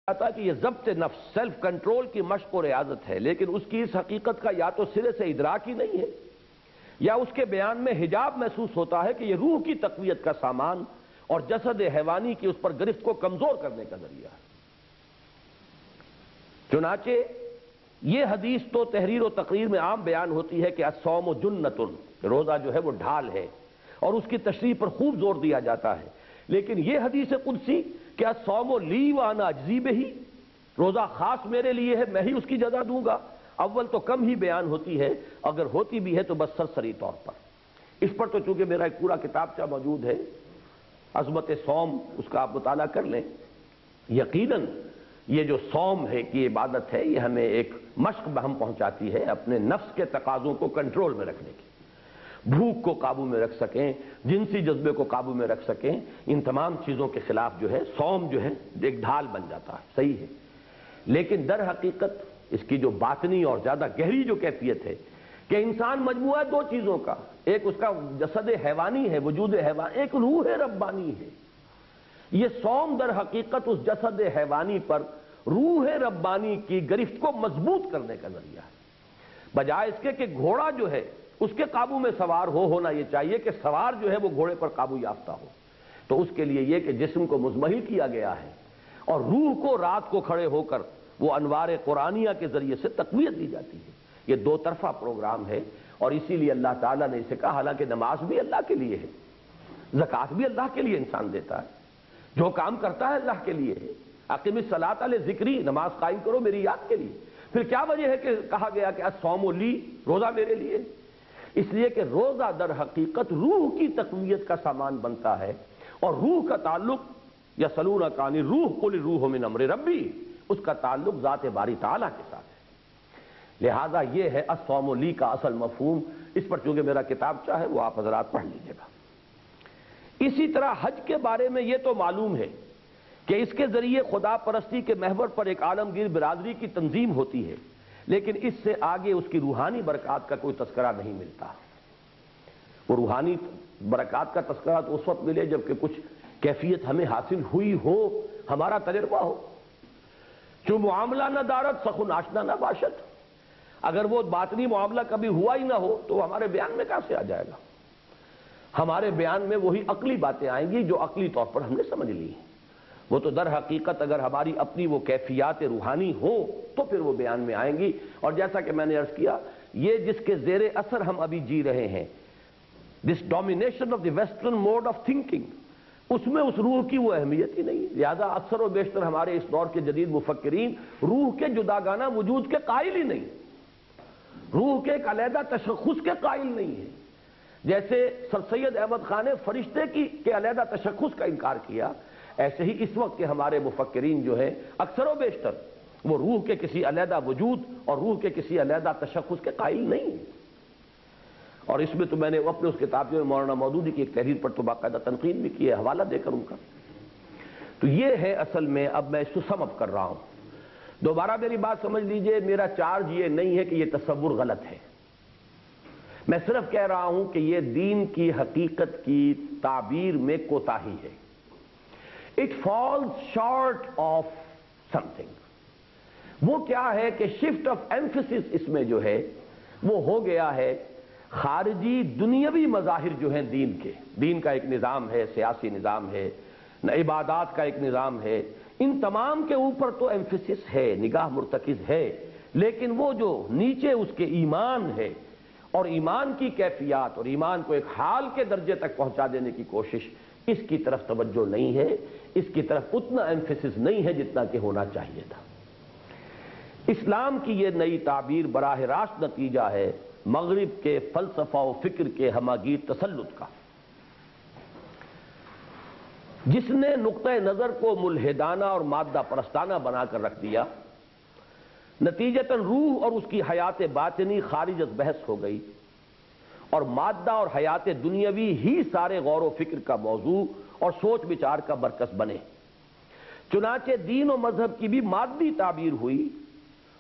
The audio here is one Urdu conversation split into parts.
تھا کہ یہ ضبط نفس سیلف کنٹرول کی مشق و ریاضت ہے، لیکن اس کی اس حقیقت کا یا تو سرے سے ادراک ہی نہیں ہے یا اس کے بیان میں حجاب محسوس ہوتا ہے کہ یہ روح کی تقویت کا سامان اور جسد حیوانی کی اس پر گرفت کو کمزور کرنے کا ذریعہ ہے۔ چنانچہ یہ حدیث تو تحریر و تقریر میں عام بیان ہوتی ہے کہ الصوم جنۃ، روزہ جو ہے وہ ڈھال ہے، اور اس کی تشریح پر خوب زور دیا جاتا ہے، لیکن یہ حدیث قدسی کہ الصوم لی وانا اجزی بہ، روزہ خاص میرے لیے ہے، میں ہی اس کی جزا دوں گا، اول تو کم ہی بیان ہوتی ہے، اگر ہوتی بھی ہے تو بس سرسری طور پر۔ اس پر تو چونکہ میرا ایک پورا کتابچہ موجود ہے، عظمت صوم، اس کا آپ مطالعہ کر لیں۔ یقیناً یہ جو صوم ہے کی عبادت ہے، یہ ہمیں ایک مشق بہم پہنچاتی ہے اپنے نفس کے تقاضوں کو کنٹرول میں رکھنے کی، بھوک کو قابو میں رکھ سکیں، جنسی جذبے کو قابو میں رکھ سکیں، ان تمام چیزوں کے خلاف جو ہے صوم جو ہے ایک ڈھال بن جاتا ہے، صحیح ہے۔ لیکن در حقیقت اس کی جو باطنی اور زیادہ گہری جو کیفیت ہے کہ انسان مجموعہ دو چیزوں کا، ایک اس کا جسد حیوانی ہے، وجود حیوانی، ایک روح ربانی ہے۔ یہ صوم در حقیقت اس جسد حیوانی پر روح ربانی کی گرفت کو مضبوط کرنے کا ذریعہ ہے، بجائے اس کے کہ گھوڑا جو ہے اس کے قابو میں سوار ہونا یہ چاہیے کہ سوار جو ہے وہ گھوڑے پر قابو یافتہ ہو۔ تو اس کے لیے یہ کہ جسم کو مزمحل کیا گیا ہے اور روح کو رات کو کھڑے ہو کر وہ انوار قرآنیہ کے ذریعے سے تقویت دی جاتی ہے۔ یہ دو طرفہ پروگرام ہے، اور اسی لیے اللہ تعالیٰ نے اسے کہا، حالانکہ نماز بھی اللہ کے لیے ہے، زکوٰۃ بھی اللہ کے لیے انسان دیتا ہے، جو کام کرتا ہے اللہ کے لیے ہے۔ اقم الصلاۃ لذکری، نماز قائم کرو میری یاد کے لیے۔ پھر کیا وجہ ہے کہ کہا گیا کہ الصوم لی، روزہ میرے لیے؟ اس لیے کہ روزہ در حقیقت روح کی تقویت کا سامان بنتا ہے، اور روح کا تعلق یسألونک عن الروح قل الروح من امر ربی، اس کا تعلق ذات باری تعالیٰ کے ساتھ ہے۔ لہذا یہ ہے الصوم لی کا اصل مفہوم۔ اس پر چونکہ میرا کتابچہ ہے وہ آپ حضرات پڑھ لیجیے گا۔ اسی طرح حج کے بارے میں یہ تو معلوم ہے کہ اس کے ذریعے خدا پرستی کے محور پر ایک عالمگیر برادری کی تنظیم ہوتی ہے، لیکن اس سے آگے اس کی روحانی برکات کا کوئی تذکرہ نہیں ملتا۔ وہ روحانی برکات کا تذکرہ تو اس وقت ملے جبکہ کچھ کیفیت ہمیں حاصل ہوئی ہو، ہمارا تجربہ ہو۔ جو معاملہ نہ دارت سخن آشنا نہ باشد، اگر وہ باطنی معاملہ کبھی ہوا ہی نہ ہو تو ہمارے بیان میں کہاں سے آ جائے گا؟ ہمارے بیان میں وہی عقلی باتیں آئیں گی جو عقلی طور پر ہم نے سمجھ لی ہیں۔ وہ تو در حقیقت اگر ہماری اپنی وہ کیفیات روحانی ہو تو پھر وہ بیان میں آئیں گی۔ اور جیسا کہ میں نے عرض کیا، یہ جس کے زیر اثر ہم ابھی جی رہے ہیں، this domination of the western mode of thinking, اس میں اس روح کی وہ اہمیت ہی نہیں۔ لہذا اکثر و بیشتر ہمارے اس دور کے جدید مفکرین روح کے جداگانہ وجود کے قائل ہی نہیں، روح کے ایک علیحدہ تشخص کے قائل نہیں ہیں۔ جیسے سر سید احمد خان نے فرشتے کے علیحدہ تشخص کا انکار کیا، ایسے ہی اس وقت کے ہمارے مفکرین جو ہیں اکثر و بیشتر وہ روح کے کسی علیحدہ وجود اور روح کے کسی علیحدہ تشخص کے قائل نہیں ہیں۔ اور اس میں تو میں نے اپنے اس کتاب میں مولانا مودودی کی ایک تحریر پر تو باقاعدہ تنقید بھی کی ہے، حوالہ دے کر ان کا۔ تو یہ ہے اصل میں، اب میں اس کو سم اپ کر رہا ہوں۔ دوبارہ میری بات سمجھ لیجئے، میرا چارج یہ نہیں ہے کہ یہ تصور غلط ہے، میں صرف کہہ رہا ہوں کہ یہ دین کی حقیقت کی تعبیر میں کوتاہی ہے۔ It falls short of something۔ وہ کیا ہے کہ شفٹ آف ایمفیسس اس میں جو ہے وہ ہو گیا ہے خارجی دنیاوی مظاہر جو ہیں دین کے، دین کا ایک نظام ہے، سیاسی نظام ہے، عبادات کا ایک نظام ہے، ان تمام کے اوپر تو ایمفیسس ہے، نگاہ مرتکز ہے، لیکن وہ جو نیچے اس کے ایمان ہے اور ایمان کی کیفیات اور ایمان کو ایک حال کے درجے تک پہنچا دینے کی کوشش، اس کی طرف توجہ نہیں ہے، اس کی طرف اتنا ایمفیسس نہیں ہے جتنا کہ ہونا چاہیے تھا۔ اسلام کی یہ نئی تعبیر براہ راست نتیجہ ہے مغرب کے فلسفہ و فکر کے ہماگیر تسلط کا، جس نے نقطہ نظر کو ملحدانہ اور مادہ پرستانہ بنا کر رکھ دیا۔ نتیجتاً روح اور اس کی حیات باطنی خارج از بحث ہو گئی، اور مادہ اور حیات دنیاوی ہی سارے غور و فکر کا موضوع اور سوچ بچار کا مرکز بنے۔ چنانچہ دین و مذہب کی بھی مادی تعبیر ہوئی،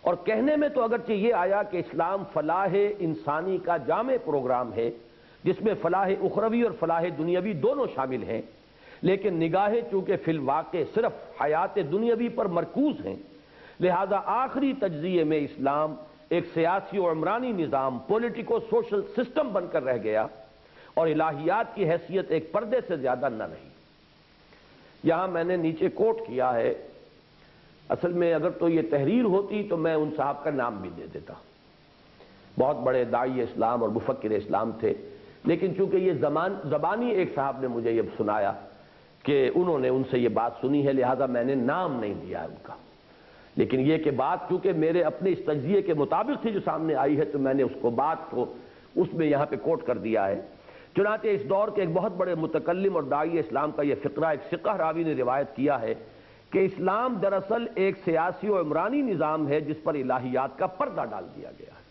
اور کہنے میں تو اگرچہ یہ آیا کہ اسلام فلاح انسانی کا جامع پروگرام ہے جس میں فلاح اخروی اور فلاح دنیاوی دونوں شامل ہیں، لیکن نگاہیں چونکہ فی الواقع صرف حیات دنیاوی پر مرکوز ہیں، لہذا آخری تجزیے میں اسلام ایک سیاسی و عمرانی نظام، پولیٹیکو سوشل سسٹم بن کر رہ گیا اور الہیات کی حیثیت ایک پردے سے زیادہ نہ رہی۔ یہاں میں نے نیچے کوٹ کیا ہے، اصل میں اگر تو یہ تحریر ہوتی تو میں ان صاحب کا نام بھی دے دیتا، بہت بڑے داعی اسلام اور مفکر اسلام تھے، لیکن چونکہ یہ زبانی ایک صاحب نے مجھے یہ سنایا کہ انہوں نے ان سے یہ بات سنی ہے، لہذا میں نے نام نہیں دیا ان کا، لیکن یہ کہ بات چونکہ میرے اپنے اس تجزیے کے مطابق تھی جو سامنے آئی ہے، تو میں نے اس کو بات کو اس میں یہاں پہ کوٹ کر دیا ہے۔ چنانچہ اس دور کے ایک بہت بڑے متکلم اور داعی اسلام کا یہ فقرہ ایک فقہ راوی نے روایت کیا ہے کہ اسلام دراصل ایک سیاسی و عمرانی نظام ہے جس پر الہیات کا پردہ ڈال دیا گیا ہے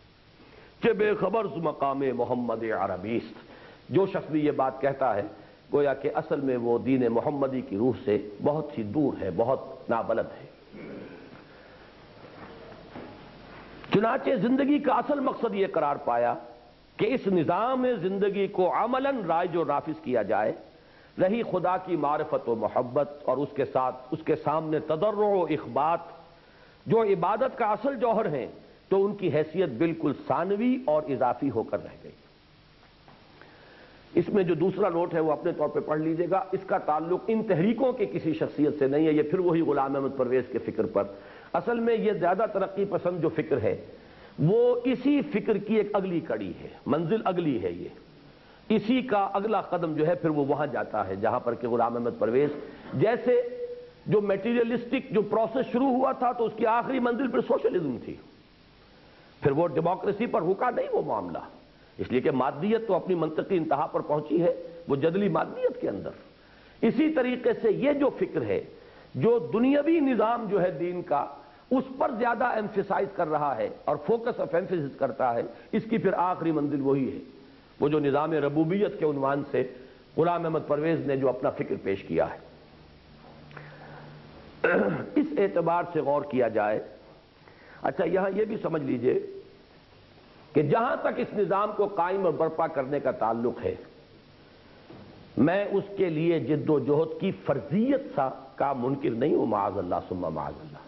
کہ بے خبر مقام محمد عربیست۔ جو شخص بھی یہ بات کہتا ہے گویا کہ اصل میں وہ دین محمدی کی روح سے بہت سی دور ہے، بہت نابلد ہے۔ چنانچہ زندگی کا اصل مقصد یہ قرار پایا کہ اس نظام زندگی کو عملاً رائج و نافذ کیا جائے، رہی خدا کی معرفت و محبت اور اس کے ساتھ اس کے سامنے تضرع و اخبات جو عبادت کا اصل جوہر ہیں، تو ان کی حیثیت بالکل ثانوی اور اضافی ہو کر رہ گئی۔ اس میں جو دوسرا نوٹ ہے وہ اپنے طور پہ پڑھ لیجئے گا، اس کا تعلق ان تحریکوں کی کسی شخصیت سے نہیں ہے، یہ پھر وہی غلام احمد پرویز کے فکر پر۔ اصل میں یہ زیادہ ترقی پسند جو فکر ہے وہ اسی فکر کی ایک اگلی کڑی ہے، منزل اگلی ہے، یہ اسی کا اگلا قدم جو ہے پھر وہ وہاں جاتا ہے جہاں پر کہ غلام احمد پرویز جیسے جو میٹیریلسٹک جو پروسیس شروع ہوا تھا تو اس کی آخری منزل پھر سوشلزم تھی، پھر وہ ڈیموکریسی پر رکا نہیں وہ معاملہ، اس لیے کہ مادیت تو اپنی منطقی انتہا پر پہنچی ہے، وہ جدلی مادیت کے اندر۔ اسی طریقے سے یہ جو فکر ہے جو دنیاوی نظام جو ہے دین کا اس پر زیادہ ایمفیسائز کر رہا ہے اور فوکس آف ایمفیسس کرتا ہے، اس کی پھر آخری منزل وہی ہے، وہ جو نظام ربوبیت کے عنوان سے غلام احمد پرویز نے جو اپنا فکر پیش کیا ہے۔ اس اعتبار سے غور کیا جائے، اچھا یہاں یہ بھی سمجھ لیجئے کہ جہاں تک اس نظام کو قائم اور برپا کرنے کا تعلق ہے، میں اس کے لیے جد و جہد کی فرضیت کا منکر نہیں ہوں، معاذ اللہ ثم معاذ اللہ۔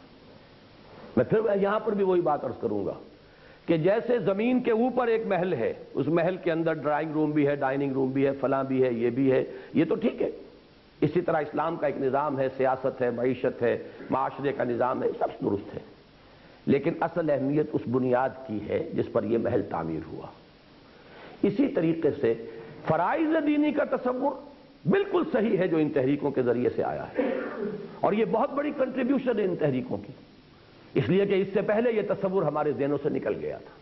میں پھر یہاں پر بھی وہی بات عرض کروں گا کہ جیسے زمین کے اوپر ایک محل ہے، اس محل کے اندر ڈرائنگ روم بھی ہے، ڈائننگ روم بھی ہے، فلاں بھی ہے، یہ بھی ہے، یہ تو ٹھیک ہے۔ اسی طرح اسلام کا ایک نظام ہے، سیاست ہے، معیشت ہے، معاشرے کا نظام ہے، سب درست ہے، لیکن اصل اہمیت اس بنیاد کی ہے جس پر یہ محل تعمیر ہوا۔ اسی طریقے سے فرائض دینی کا تصور بالکل صحیح ہے جو ان تحریکوں کے ذریعے سے آیا ہے، اور یہ بہت بڑی کنٹریبیوشن ہے ان تحریکوں کی، اس لیے کہ اس سے پہلے یہ تصور ہمارے ذہنوں سے نکل گیا تھا۔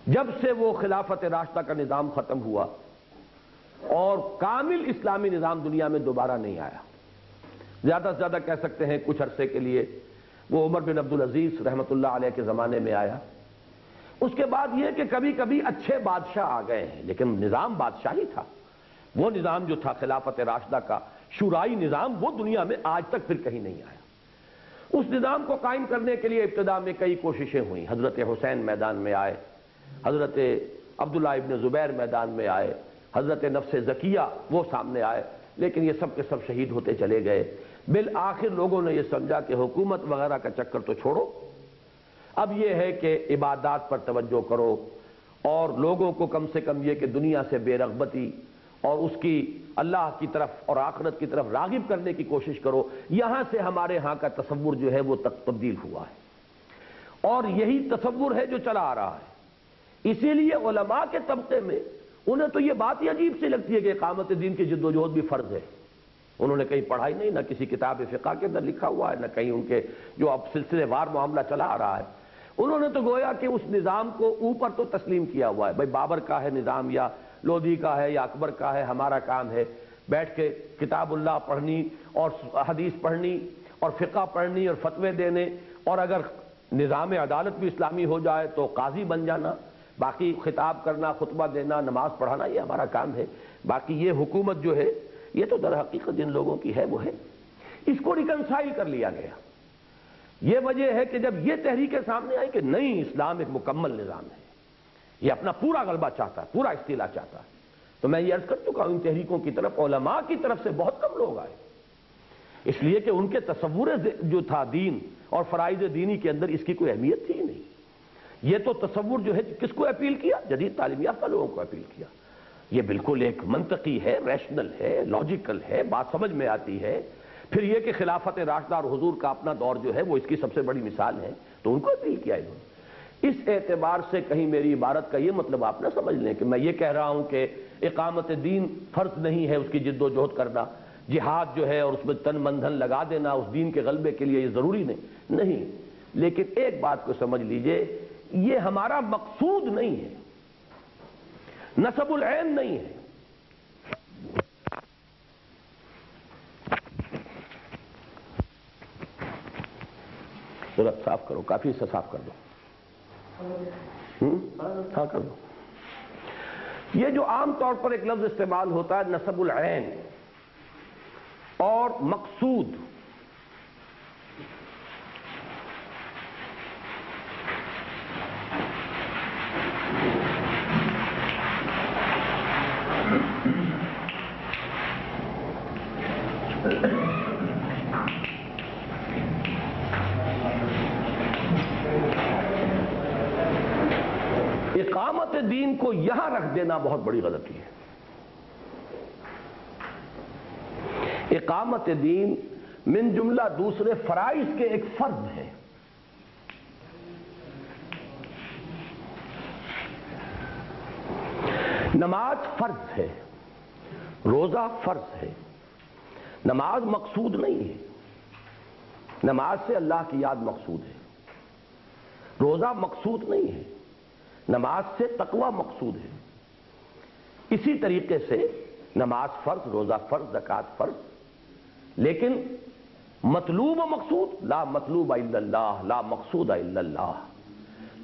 جب سے وہ خلافت راشدہ کا نظام ختم ہوا اور کامل اسلامی نظام دنیا میں دوبارہ نہیں آیا، زیادہ سے زیادہ کہہ سکتے ہیں کچھ عرصے کے لیے وہ عمر بن عبدالعزیز رحمۃ اللہ علیہ کے زمانے میں آیا، اس کے بعد یہ کہ کبھی کبھی اچھے بادشاہ آ گئے ہیں، لیکن نظام بادشاہی تھا، وہ نظام جو تھا خلافت راشدہ کا شورائی نظام، وہ دنیا میں آج تک پھر کہیں نہیں آیا۔ اس نظام کو قائم کرنے کے لیے ابتدا میں کئی کوششیں ہوئیں، حضرت حسین میدان میں آئے، حضرت عبداللہ ابن زبیر میدان میں آئے، حضرت نفس زکیہ وہ سامنے آئے، لیکن یہ سب کے سب شہید ہوتے چلے گئے۔ بالآخر لوگوں نے یہ سمجھا کہ حکومت وغیرہ کا چکر تو چھوڑو، اب یہ ہے کہ عبادات پر توجہ کرو اور لوگوں کو کم سے کم یہ کہ دنیا سے بے رغبتی اور اس کی اللہ کی طرف اور آخرت کی طرف راغب کرنے کی کوشش کرو۔ یہاں سے ہمارے ہاں کا تصور جو ہے وہ تبدیل ہوا ہے، اور یہی تصور ہے جو چلا آ رہا ہے۔ اسی لیے علماء کے طبقے میں انہیں تو یہ بات ہی عجیب سی لگتی ہے کہ اقامت دین کی جد و جہد بھی فرض ہے۔ انہوں نے کہیں پڑھائی نہیں، نہ کسی کتاب فقہ کے اندر لکھا ہوا ہے، نہ کہیں ان کے جو اب سلسلے وار معاملہ چلا آ رہا ہے، انہوں نے تو گویا کہ اس نظام کو اوپر تو تسلیم کیا ہوا ہے، بھائی بابر کا ہے نظام یا لودھی کا ہے یا اکبر کا ہے، ہمارا کام ہے بیٹھ کے کتاب اللہ پڑھنی اور حدیث پڑھنی اور فقہ پڑھنی اور فتوے دینے، اور اگر نظام عدالت بھی اسلامی ہو جائے تو قاضی بن جانا، باقی خطاب کرنا، خطبہ دینا، نماز پڑھانا یہ ہمارا کام ہے، باقی یہ حکومت جو ہے یہ تو در حقیقت جن لوگوں کی ہے وہ ہے۔ اس کو ریکنسائل کر لیا گیا۔ یہ وجہ ہے کہ جب یہ تحریکیں سامنے آئی کہ نہیں، اسلام ایک مکمل نظام ہے، یہ اپنا پورا غلبہ چاہتا ہے، پورا استیلا چاہتا ہے، تو میں یہ عرض کر چکا ہوں ان تحریکوں کی طرف علماء کی طرف سے بہت کم لوگ آئے، اس لیے کہ ان کے تصور جو تھا دین اور فرائض دینی کے اندر اس کی کوئی اہمیت تھی نہیں۔ یہ تو تصور جو ہے کس کو اپیل کیا؟ جدید تعلیم یافتہ لوگوں کو اپیل کیا۔ یہ بالکل ایک منطقی ہے، ریشنل ہے، لاجیکل ہے، بات سمجھ میں آتی ہے۔ پھر یہ کہ خلافت راشدہ اور حضور کا اپنا دور جو ہے وہ اس کی سب سے بڑی مثال ہے، تو ان کو اپیل کیا انہوں نے۔ اس اعتبار سے کہیں میری عبارت کا یہ مطلب آپ نہ سمجھ لیں کہ میں یہ کہہ رہا ہوں کہ اقامت دین فرض نہیں ہے، اس کی جد و جہد کرنا، جہاد جو ہے اور اس میں تن من دھن لگا دینا اس دین کے غلبے کے لیے یہ ضروری نہیں، لیکن ایک بات کو سمجھ لیجئے، یہ ہمارا مقصود نہیں ہے، نصب العین نہیں ہے۔ ذرا صاف کرو، کافی سے صاف کر دو، ہاں کر دو۔ یہ جو عام طور پر ایک لفظ استعمال ہوتا ہے نصب العین اور مقصود، اقامت دین کو یہاں رکھ دینا بہت بڑی غلطی ہے۔ اقامت دین من جملہ دوسرے فرائض کے ایک فرض ہے۔ نماز فرض ہے، روزہ فرض ہے، نماز مقصود نہیں ہے۔ نماز سے اللہ کی یاد مقصود ہے، روزہ مقصود نہیں ہے، نماز سے تقوی مقصود ہے۔ اسی طریقے سے نماز فرض، روزہ فرض، زکوٰۃ فرض، لیکن مطلوب و مقصود لا مطلوب الا اللہ، لا مقصود الا اللہ۔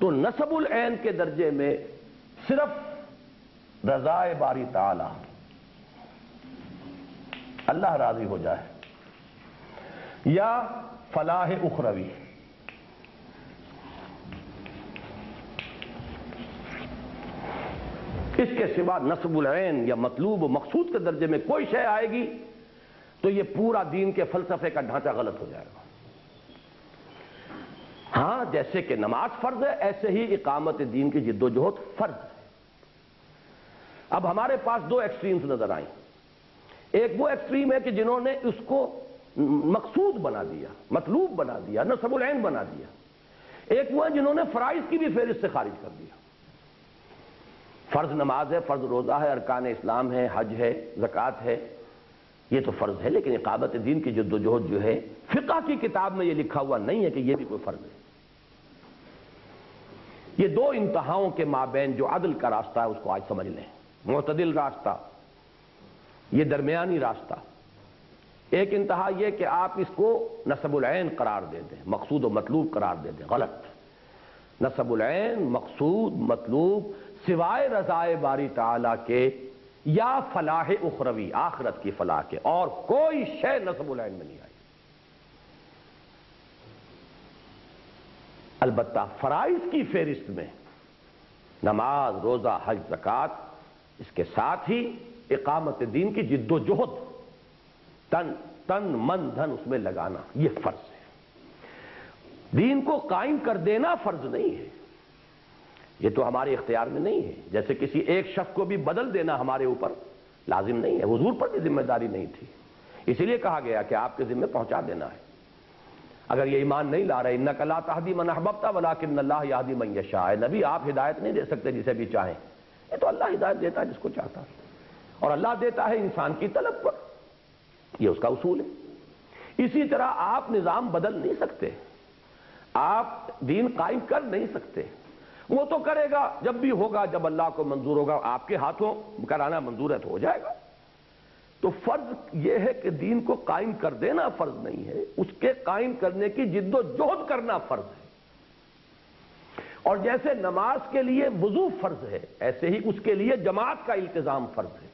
تو نصب العین کے درجے میں صرف رضا باری تعالی، اللہ راضی ہو جائے، یا فلاح اخروی، اس کے سوا نصب العین یا مطلوب و مقصود کے درجے میں کوئی شے آئے گی تو یہ پورا دین کے فلسفے کا ڈھانچہ غلط ہو جائے گا۔ ہاں، جیسے کہ نماز فرض ہے ایسے ہی اقامت دین کی جد و جہد فرض ہے۔ اب ہمارے پاس دو ایکسٹریمز نظر آئیں۔ ایک وہ ایکسٹریم ہے کہ جنہوں نے اس کو مقصود بنا دیا، مطلوب بنا دیا، نصب العین بنا دیا۔ ایک وہ ہے جنہوں نے فرائض کی بھی فہرست سے خارج کر دیا۔ فرض نماز ہے، فرض روزہ ہے، ارکان اسلام ہے، حج ہے، زکوٰۃ ہے، یہ تو فرض ہے، لیکن اقامت دین کی جد و جہد جو ہے فقہ کی کتاب میں یہ لکھا ہوا نہیں ہے کہ یہ بھی کوئی فرض ہے۔ یہ دو انتہاؤں کے مابین جو عدل کا راستہ ہے اس کو آج سمجھ لیں، معتدل راستہ، یہ درمیانی راستہ۔ ایک انتہا یہ کہ آپ اس کو نصب العین قرار دے دیں، مقصود و مطلوب قرار دے دیں، غلط۔ نصب العین، مقصود، مطلوب سوائے رضائے باری تعالی کے یا فلاح اخروی، آخرت کی فلاح کے، اور کوئی شے نصب العین میں نہیں آئی۔ البتہ فرائض کی فہرست میں نماز، روزہ، حج، زکوٰۃ، اس کے ساتھ ہی اقامت دین کی جد و جہد، تن من دھن اس میں لگانا، یہ فرض ہے۔ دین کو قائم کر دینا فرض نہیں ہے، یہ تو ہمارے اختیار میں نہیں ہے۔ جیسے کسی ایک شخص کو بھی بدل دینا ہمارے اوپر لازم نہیں ہے، حضور پر بھی ذمہ داری نہیں تھی، اسی لیے کہا گیا کہ آپ کے ذمہ پہنچا دینا ہے۔ اگر یہ ایمان نہیں لا رہے، انک لا تہدی من احببت ولکن اللہ یہدی من یشاء، نبی آپ ہدایت نہیں دے سکتے جسے بھی چاہیں، یہ تو اللہ ہدایت دیتا ہے جس کو چاہتا ہے، اور اللہ دیتا ہے انسان کی طلب پر، یہ اس کا اصول ہے۔ اسی طرح آپ نظام بدل نہیں سکتے، آپ دین قائم کر نہیں سکتے، وہ تو کرے گا جب بھی ہوگا، جب اللہ کو منظور ہوگا، آپ کے ہاتھوں کرانا منظور ہے تو ہو جائے گا۔ تو فرض یہ ہے کہ دین کو قائم کر دینا فرض نہیں ہے، اس کے قائم کرنے کی جد و جہد کرنا فرض ہے۔ اور جیسے نماز کے لیے وضو فرض ہے، ایسے ہی اس کے لیے جماعت کا التزام فرض ہے،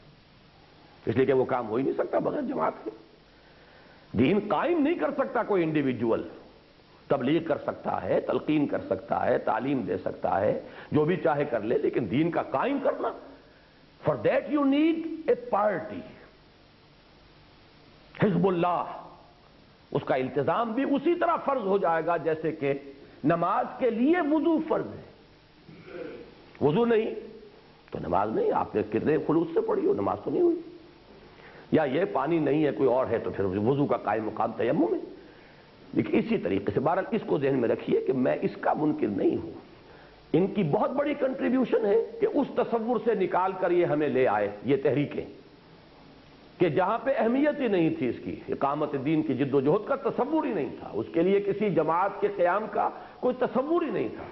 اس لیے کہ وہ کام ہو ہی نہیں سکتا بغیر جماعت کے۔ دین قائم نہیں کر سکتا کوئی انڈیویجول، تبلیغ کر سکتا ہے، تلقین کر سکتا ہے، تعلیم دے سکتا ہے، جو بھی چاہے کر لے، لیکن دین کا قائم کرنا for that you need a party. حزب اللہ، اس کا التزام بھی اسی طرح فرض ہو جائے گا جیسے کہ نماز کے لیے وضو فرض ہے. وضو نہیں تو نماز نہیں. آپ نے کتنے خلوص سے پڑھی ہو، نماز تو نہیں ہوئی. یا یہ پانی نہیں ہے، کوئی اور ہے، تو پھر وضو کا قائم مقام تیمم ہے. لیکن اسی طریقے سے بہرحال اس کو ذہن میں رکھیے کہ میں اس کا منکر نہیں ہوں. ان کی بہت بڑی کنٹریبیوشن ہے کہ اس تصور سے نکال کر یہ ہمیں لے آئے یہ تحریکیں، کہ جہاں پہ اہمیت ہی نہیں تھی اس کی، اقامت دین کی جد و جہد کا تصور ہی نہیں تھا، اس کے لیے کسی جماعت کے قیام کا کوئی تصور ہی نہیں تھا.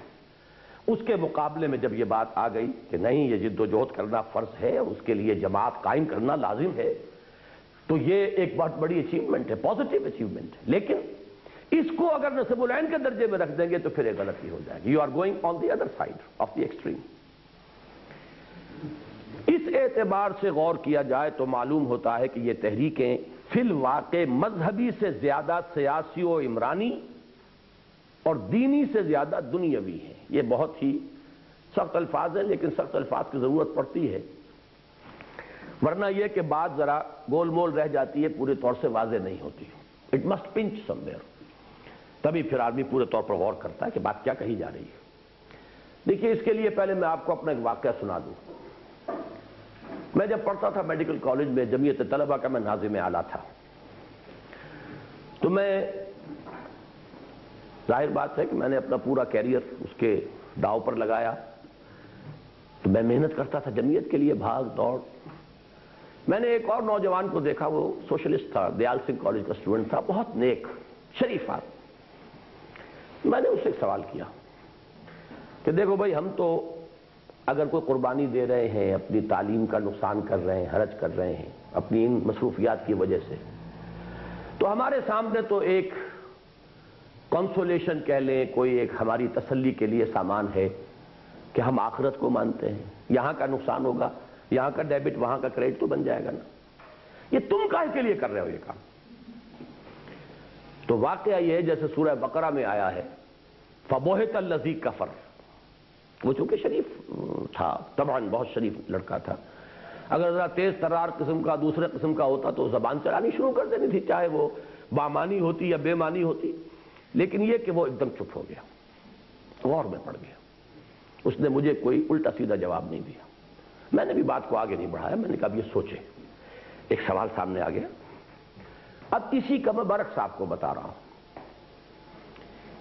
اس کے مقابلے میں جب یہ بات آ گئی کہ نہیں، یہ جد و جہد کرنا فرض ہے اور اس کے لیے جماعت قائم کرنا لازم ہے، تو یہ ایک بہت بڑی اچیومنٹ ہے، پازیٹیو اچیومنٹ ہے. لیکن اس کو اگر نصب العین کے درجے میں رکھ دیں گے تو پھر ایک غلطی ہو جائے گی. You are going on the other side of the extreme. اس اعتبار سے غور کیا جائے تو معلوم ہوتا ہے کہ یہ تحریکیں فی الواقع مذہبی سے زیادہ سیاسی و عمرانی اور دینی سے زیادہ دنیاوی ہیں. یہ بہت ہی سخت الفاظ ہیں، لیکن سخت الفاظ کی ضرورت پڑتی ہے، ورنہ یہ کہ بات ذرا گول مول رہ جاتی ہے، پورے طور سے واضح نہیں ہوتی. It must punch somewhere. تبھی پھر آدمی پورے طور پر غور کرتا ہے کہ بات کیا کہی جا رہی ہے. دیکھیے، اس کے لیے پہلے میں آپ کو اپنا ایک واقعہ سنا دوں. میں جب پڑھتا تھا میڈیکل کالج میں، جمعیت طلبہ کا میں ناظم اعلیٰ تھا، تو میں ظاہر بات ہے کہ میں نے اپنا پورا کیریئر اس کے داؤ پر لگایا. تو میں محنت کرتا تھا جمعیت کے لیے، بھاگ دوڑ. میں نے ایک اور نوجوان کو دیکھا، وہ سوشلسٹ تھا، دیال سنگھ کالج کا اسٹوڈنٹ تھا، بہت نیک شریف آدمی. میں نے اس سے ایک سوال کیا کہ دیکھو بھائی، ہم تو اگر کوئی قربانی دے رہے ہیں، اپنی تعلیم کا نقصان کر رہے ہیں، حرج کر رہے ہیں اپنی ان مصروفیات کی وجہ سے، تو ہمارے سامنے تو ایک کنسولیشن کہہ لیں، کوئی ایک ہماری تسلی کے لیے سامان ہے کہ ہم آخرت کو مانتے ہیں. یہاں کا نقصان ہوگا، یہاں کا ڈیبٹ وہاں کا کریڈٹ تو بن جائے گا نا. یہ تم کاہے کے لیے کر رہے ہو یہ کام؟ تو واقعہ یہ ہے جیسے سورہ بقرہ میں آیا ہے، فَبُہِتَ الَّذِي كَفَرَ. وہ چونکہ شریف تھا، طبعاً بہت شریف لڑکا تھا، اگر ذرا تیز ترار قسم کا دوسرے قسم کا ہوتا تو زبان چلانی شروع کر دینی تھی، چاہے وہ بامانی ہوتی یا بے معنی ہوتی. لیکن یہ کہ وہ ایک دم چپ ہو گیا، غور میں پڑ گیا. اس نے مجھے کوئی الٹا سیدھا جواب نہیں دیا. میں نے بھی بات کو آگے نہیں بڑھایا. میں نے کہا اب یہ سوچے. ایک سوال سامنے آ گیا. اب اسی کا میں برعکس آپ کو بتا رہا ہوں.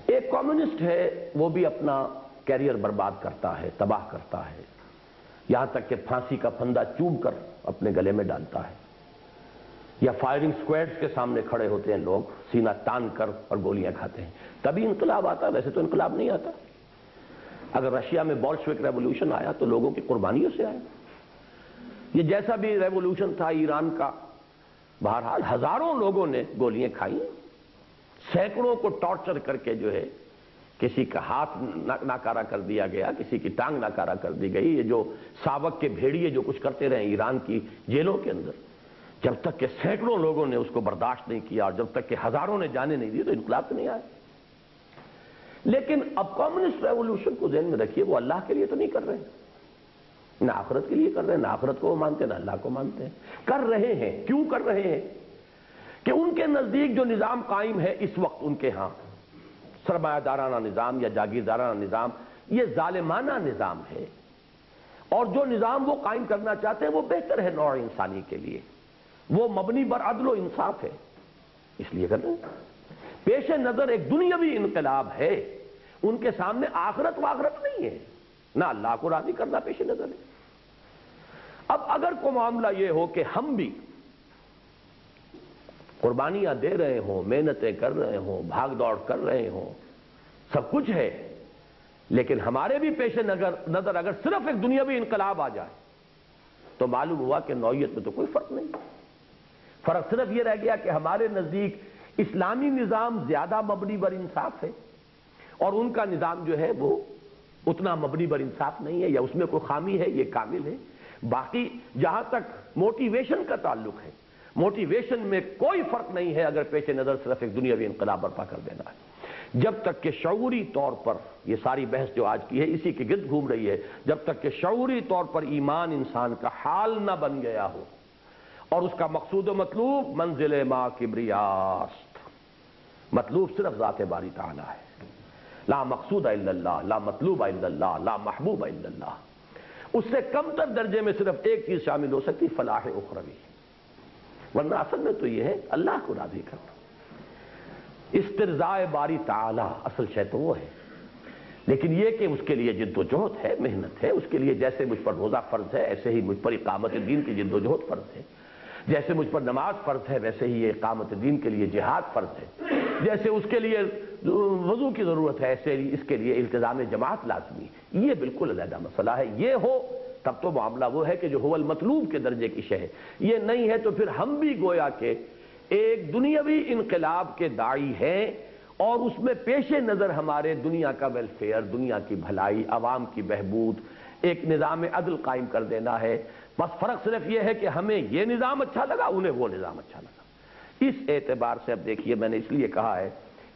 ایک کمیونسٹ ہے، وہ بھی اپنا کیریئر برباد کرتا ہے، تباہ کرتا ہے، یہاں تک کہ پھانسی کا پھندا چوب کر اپنے گلے میں ڈالتا ہے، یا فائرنگ سکواڈز کے سامنے کھڑے ہوتے ہیں لوگ، سینہ تان کر اور گولیاں کھاتے ہیں. تبھی انقلاب آتا ہے. ویسے تو انقلاب نہیں آتا. اگر رشیا میں بولشوک ریولوشن آیا تو لوگوں کی قربانیوں سے آیا. یہ جیسا بھی ریولوشن تھا ایران کا، بہرحال ہزاروں لوگوں نے گولیاں کھائیں، سینکڑوں کو ٹارچر کر کے جو ہے کسی کا ہاتھ ناکارہ کر دیا گیا، کسی کی ٹانگ ناکارہ کر دی گئی. یہ جو ساوک کے بھیڑیے جو کچھ کرتے رہے ایران کی جیلوں کے اندر، جب تک کہ سینکڑوں لوگوں نے اس کو برداشت نہیں کیا اور جب تک کہ ہزاروں نے جانے نہیں دی تو انقلاب تو نہیں آیا. لیکن اب کمیونسٹ ریولوشن کو ذہن میں رکھیے، وہ اللہ کے لیے تو نہیں کر رہے، نہ آخرت کے لیے کر رہے ہیں، نہ آخرت کو وہ مانتے ہیں نہ اللہ کو مانتے ہیں. کر رہے ہیں. کیوں کر رہے ہیں؟ کہ ان کے نزدیک جو نظام قائم ہے اس وقت ان کے ہاں، سرمایہ دارانہ نظام یا جاگیردارانہ نظام، یہ ظالمانہ نظام ہے. اور جو نظام وہ قائم کرنا چاہتے ہیں وہ بہتر ہے نوع انسانی کے لیے، وہ مبنی بر عدل و انصاف ہے، اس لیے کر رہے ہیں. پیش نظر ایک دنیاوی انقلاب ہے، ان کے سامنے آخرت و آخرت نہیں ہے، نہ اللہ کو راضی کرنا پیش نظر ہے. اب اگر کوئی معاملہ یہ ہو کہ ہم بھی قربانیاں دے رہے ہوں، محنتیں کر رہے ہوں، بھاگ دوڑ کر رہے ہوں، سب کچھ ہے، لیکن ہمارے بھی پیش نظر اگر صرف ایک دنیاوی انقلاب آ جائے تو معلوم ہوا کہ نوعیت میں تو کوئی فرق نہیں. فرق صرف یہ رہ گیا کہ ہمارے نزدیک اسلامی نظام زیادہ مبنی بر انصاف ہے اور ان کا نظام جو ہے وہ اتنا مبنی بر انصاف نہیں ہے، یا اس میں کوئی خامی ہے، یہ کامل ہے. باقی جہاں تک موٹیویشن کا تعلق ہے، موٹیویشن میں کوئی فرق نہیں ہے اگر پیش نظر صرف ایک دنیاوی انقلاب برپا کر دینا ہے. جب تک کہ شعوری طور پر، یہ ساری بحث جو آج کی ہے اسی کے گرد گھوم رہی ہے، جب تک کہ شعوری طور پر ایمان انسان کا حال نہ بن گیا ہو اور اس کا مقصود و مطلوب منزل ما کبریاست، مطلوب صرف ذات باری تعالی ہے، لا مقصود الا اللہ، لا مطلوب الا اللہ، لا محبوب الا اللہ، اس سے کم تر درجے میں صرف ایک چیز شامل ہو سکتی، فلاح اخروی، ورنہ اصل میں تو یہ ہے اللہ کو راضی کرنا، استرضاء باری تعالی اصل شے تو وہ ہے۔ لیکن یہ کہ اس کے لیے جد و جہد ہے، محنت ہے، اس کے لیے جیسے مجھ پر روزہ فرض ہے ایسے ہی مجھ پر اقامت دین کی جد و جہد فرض ہے، جیسے مجھ پر نماز فرض ہے ویسے ہی یہ اقامت دین کے لیے جہاد فرض ہے، جیسے اس کے لیے وضو کی ضرورت ہے ایسے ہی اس کے لیے التزام جماعت لازمی، یہ بالکل علیحدہ مسئلہ ہے۔ یہ ہو تب تو معاملہ وہ ہے کہ جو هو المطلوب کے درجے کی شے ہے، یہ نہیں ہے تو پھر ہم بھی گویا کہ ایک دنیاوی انقلاب کے داعی ہیں اور اس میں پیش نظر ہمارے دنیا کا ویلفیئر، دنیا کی بھلائی، عوام کی بہبود، ایک نظام عدل قائم کر دینا ہے۔ بس فرق صرف یہ ہے کہ ہمیں یہ نظام اچھا لگا، انہیں وہ نظام اچھا لگا۔ اس اعتبار سے اب دیکھیے، میں نے اس لیے کہا ہے،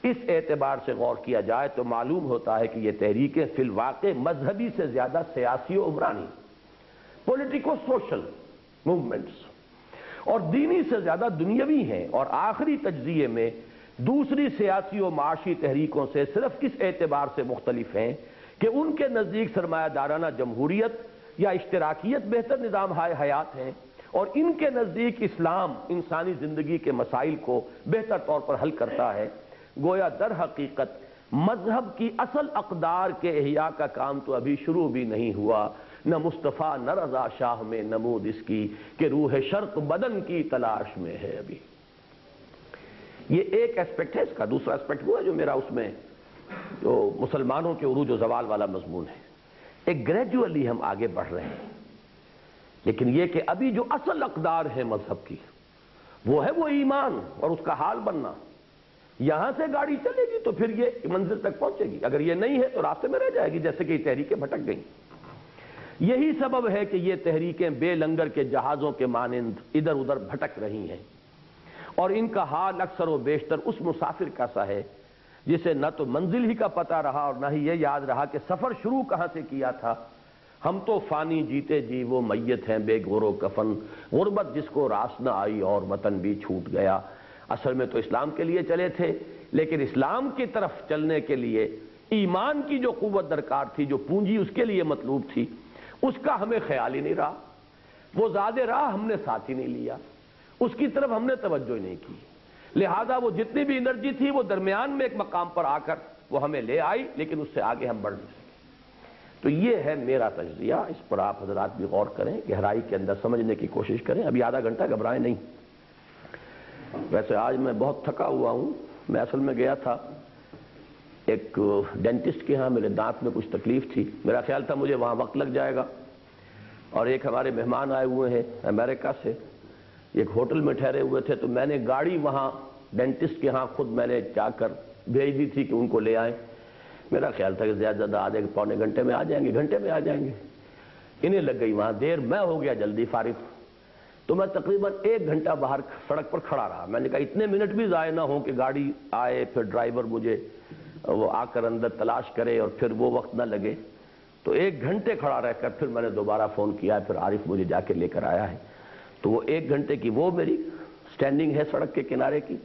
اس اعتبار سے غور کیا جائے تو معلوم ہوتا ہے کہ یہ تحریکیں فی الواقع مذہبی سے زیادہ سیاسی و عمرانی، پولیٹیکو سوشل موومنٹس، اور دینی سے زیادہ دنیاوی ہیں، اور آخری تجزیے میں دوسری سیاسی و معاشی تحریکوں سے صرف اس اعتبار سے مختلف ہیں کہ ان کے نزدیک سرمایہ دارانہ جمہوریت یا اشتراکیت بہتر نظام حیات ہیں، اور ان کے نزدیک اسلام انسانی زندگی کے مسائل کو بہتر طور پر حل کرتا ہے۔ گویا در حقیقت مذہب کی اصل اقدار کے احیاء کا کام تو ابھی شروع بھی نہیں ہوا، نہ مصطفیٰ نہ رضا شاہ میں نمود اس کی کہ روح شرق بدن کی تلاش میں ہے ابھی۔ یہ ایک اسپیکٹ ہے اس کا۔ دوسرا اسپیکٹ وہ ہے جو میرا اس میں جو مسلمانوں کے عروج و زوال والا مضمون ہے، ایک گریجولی ہم آگے بڑھ رہے ہیں، لیکن یہ کہ ابھی جو اصل اقدار ہے مذہب کی وہ ہے وہ ایمان اور اس کا حال بننا۔ یہاں سے گاڑی چلے گی تو پھر یہ منزل تک پہنچے گی، اگر یہ نہیں ہے تو راستے میں رہ جائے گی، جیسے کہ یہ تحریکیں بھٹک گئیں۔ یہی سبب ہے کہ یہ تحریکیں بے لنگر کے جہازوں کے مانند ادھر ادھر بھٹک رہی ہیں، اور ان کا حال اکثر و بیشتر اس مسافر کا سا ہے جسے نہ تو منزل ہی کا پتہ رہا اور نہ ہی یہ یاد رہا کہ سفر شروع کہاں سے کیا تھا۔ ہم تو فانی جیتے جی وہ میت ہیں بے گور و کفن، غربت جس کو راس نہ آئی اور وطن بھی چھوٹ گیا۔ اصل میں تو اسلام کے لیے چلے تھے، لیکن اسلام کی طرف چلنے کے لیے ایمان کی جو قوت درکار تھی، جو پونجی اس کے لیے مطلوب تھی، اس کا ہمیں خیال ہی نہیں رہا، وہ زیادہ راہ ہم نے ساتھ ہی نہیں لیا، اس کی طرف ہم نے توجہ ہی نہیں کی، لہذا وہ جتنی بھی انرجی تھی وہ درمیان میں ایک مقام پر آ کر وہ ہمیں لے آئی، لیکن اس سے آگے ہم بڑھ نہیں سکے۔ تو یہ ہے میرا تجزیہ، اس پر آپ حضرات بھی غور کریں، گہرائی کے اندر سمجھنے کی کوشش کریں۔ ابھی آدھا گھنٹہ گھبرائیں نہیں۔ ویسے آج میں بہت تھکا ہوا ہوں، میں اصل میں گیا تھا ایک ڈینٹسٹ کے ہاں، میرے دانت میں کچھ تکلیف تھی، میرا خیال تھا مجھے وہاں وقت لگ جائے گا، اور ایک ہمارے مہمان آئے ہوئے ہیں امریکہ سے، ایک ہوٹل میں ٹھہرے ہوئے تھے، تو میں نے گاڑی وہاں ڈینٹسٹ کے ہاں خود میں نے جا کر بھیج دی تھی کہ ان کو لے آئیں۔ میرا خیال تھا کہ زیادہ زیادہ آدھے پونے گھنٹے میں آ جائیں گے، گھنٹے میں آ جائیں گے، انہیں لگ گئی وہاں دیر، میں ہو گیا جلدی فارغ، تو میں تقریباً 1 گھنٹہ باہر سڑک پر کھڑا رہا۔ میں نے کہا اتنے منٹ بھی ضائع نہ ہوں کہ گاڑی آئے، پھر ڈرائیور مجھے وہ آ کر اندر تلاش کرے اور پھر وہ وقت نہ لگے، تو 1 گھنٹے کھڑا رہ کر پھر میں نے دوبارہ فون کیا، پھر عارف مجھے جا کے لے کر آیا ہے۔ تو وہ 1 گھنٹے کی وہ میری سٹینڈنگ ہے سڑک کے کنارے کی،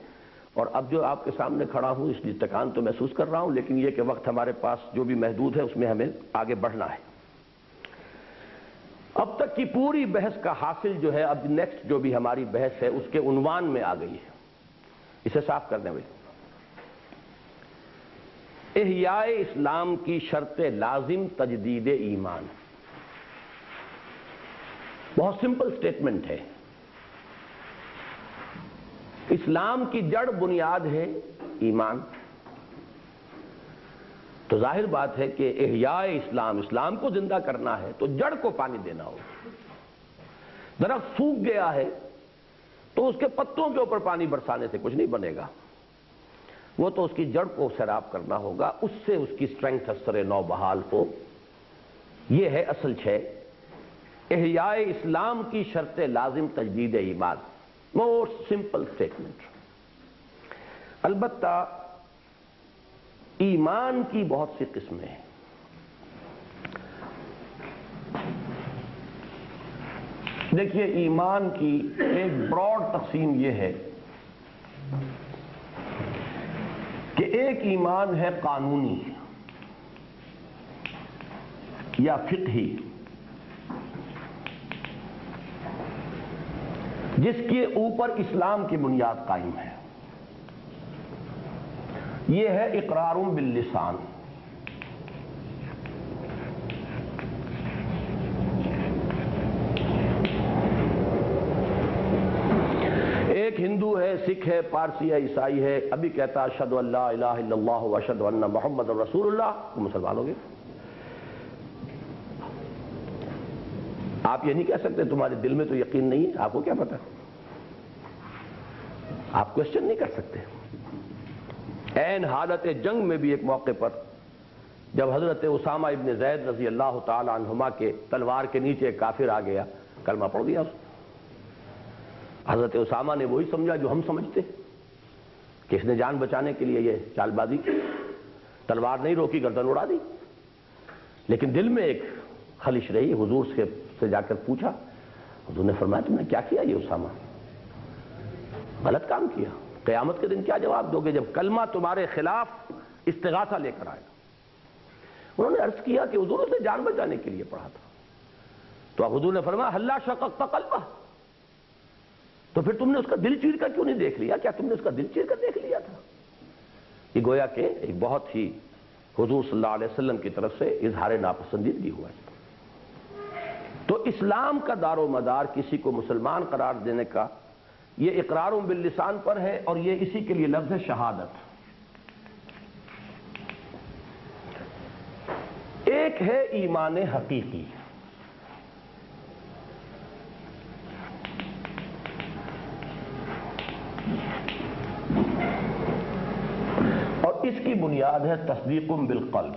اور اب جو آپ کے سامنے کھڑا ہوں اس لیے تکان تو محسوس کر رہا ہوں، لیکن یہ کہ وقت ہمارے پاس جو بھی محدود ہے اس میں ہمیں آگے بڑھنا ہے۔ اب تک کی پوری بحث کا حاصل جو ہے، اب نیکسٹ جو بھی ہماری بحث ہے اس کے عنوان میں آ گئی ہے، اسے صاف کرنے میں، احیاء اسلام کی شرط لازم تجدید ایمان۔ بہت سمپل سٹیٹمنٹ ہے، اسلام کی جڑ بنیاد ہے ایمان، تو ظاہر بات ہے کہ احیاء اسلام، اسلام کو زندہ کرنا ہے تو جڑ کو پانی دینا ہوگا۔ درخت سوکھ گیا ہے تو اس کے پتوں کے اوپر پانی برسانے سے کچھ نہیں بنے گا، وہ تو اس کی جڑ کو سیراب کرنا ہوگا، اس سے اس کی سٹرنگتھ اثر نو بحال ہو۔ یہ ہے اصل شے، احیاء اسلام کی شرط لازم تجدید ایمان، مور سمپل سٹیٹمنٹ۔ البتہ ایمان کی بہت سی قسمیں ہیں. دیکھیے ایمان کی ایک براڈ تقسیم یہ ہے کہ ایک ایمان ہے قانونی یا فقہی، جس کے اوپر اسلام کی بنیاد قائم ہے. یہ ہے اقرار باللسان. ایک ہندو ہے، سکھ ہے، پارسی ہے، عیسائی ہے، ابھی کہتا اشہد ان لا الہ الا اللہ واشہد ان محمد رسول اللہ، تو مسلمان ہو گئے. آپ یہ نہیں کہہ سکتے تمہارے دل میں تو یقین نہیں ہے، آپ کو کیا پتا؟ آپ کوشچن نہیں کر سکتے. عین حالت جنگ میں بھی ایک موقع پر جب حضرت اسامہ ابن زید رضی اللہ تعالی عنہما کے تلوار کے نیچے ایک کافر آ گیا، کلمہ پڑھ دیا. حضرت اسامہ نے وہی سمجھا جو ہم سمجھتے کہ اس نے جان بچانے کے لیے یہ چال بازی کی، تلوار نہیں روکی، گردن اڑا دی. لیکن دل میں ایک خلش رہی. حضور سے جا کر پوچھا. حضور نے فرمایا تم نے کیا کیا یہ اسامہ؟ غلط کام کیا. قیامت کے دن کیا جواب دو گے جب کلمہ تمہارے خلاف استغاثہ لے کر آئے گا؟ انہوں نے عرض کیا کہ حضور نے جان بچانے کے لیے پڑھا تھا. تو اب حضور نے فرمایا ہلا شققت قلبہ، تو پھر تم نے اس کا دل چیر کر کیوں نہیں دیکھ لیا؟ کیا تم نے اس کا دل چیر کر دیکھ لیا تھا؟ یہ گویا کہ ایک بہت ہی حضور صلی اللہ علیہ وسلم کی طرف سے اظہار ناپسندیدگی ہوا ہے. تو اسلام کا دار و مدار کسی کو مسلمان قرار دینے کا یہ اقرار باللسان پر ہے، اور یہ اسی کے لیے لفظ ہے شہادت. ایک ہے ایمان حقیقی. اور اس کی بنیاد ہے تصدیق بالقلب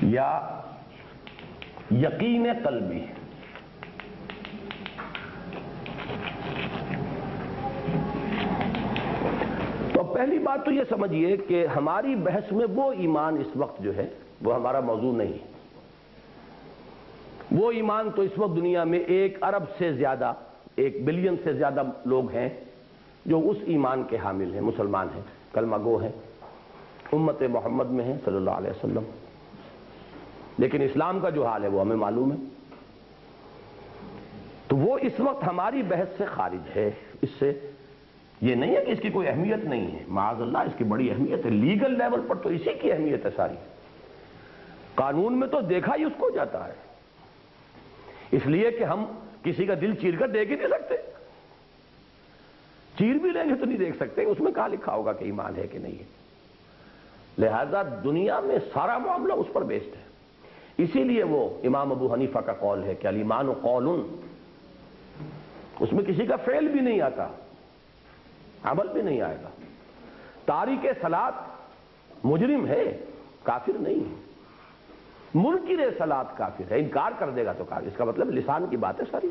یا یقین قلبی. تو پہلی بات تو یہ سمجھیے کہ ہماری بحث میں وہ ایمان اس وقت جو ہے وہ ہمارا موضوع نہیں. وہ ایمان تو اس وقت دنیا میں 1 ارب سے زیادہ، 1 بلین سے زیادہ لوگ ہیں جو اس ایمان کے حامل ہیں، مسلمان ہیں، کلمہ گو ہیں، امت محمد میں ہیں صلی اللہ علیہ وسلم. لیکن اسلام کا جو حال ہے وہ ہمیں معلوم ہے. تو وہ اس وقت ہماری بحث سے خارج ہے. اس سے یہ نہیں ہے کہ اس کی کوئی اہمیت نہیں ہے، معاذ اللہ اس کی بڑی اہمیت ہے. لیگل لیول پر تو اسی کی اہمیت ہے ساری. قانون میں تو دیکھا ہی اس کو جاتا ہے، اس لیے کہ ہم کسی کا دل چیر کر دیکھ ہی نہیں سکتے. چیر بھی لیں گے تو نہیں دیکھ سکتے اس میں کہاں لکھا ہوگا کہ ایمان ہے کہ نہیں ہے. لہذا دنیا میں سارا معاملہ اس پر بیسڈ ہے. اسی لیے وہ امام ابو حنیفہ کا قول ہے کہ الایمان قول، اس میں کسی کا فعل بھی نہیں آتا، عمل بھی نہیں آئے گا. تارک صلاۃ مجرم ہے، کافر نہیں ہے. منکر صلاۃ کافر ہے، انکار کر دے گا تو کافر. اس کا مطلب لسان کی بات ہے ساری.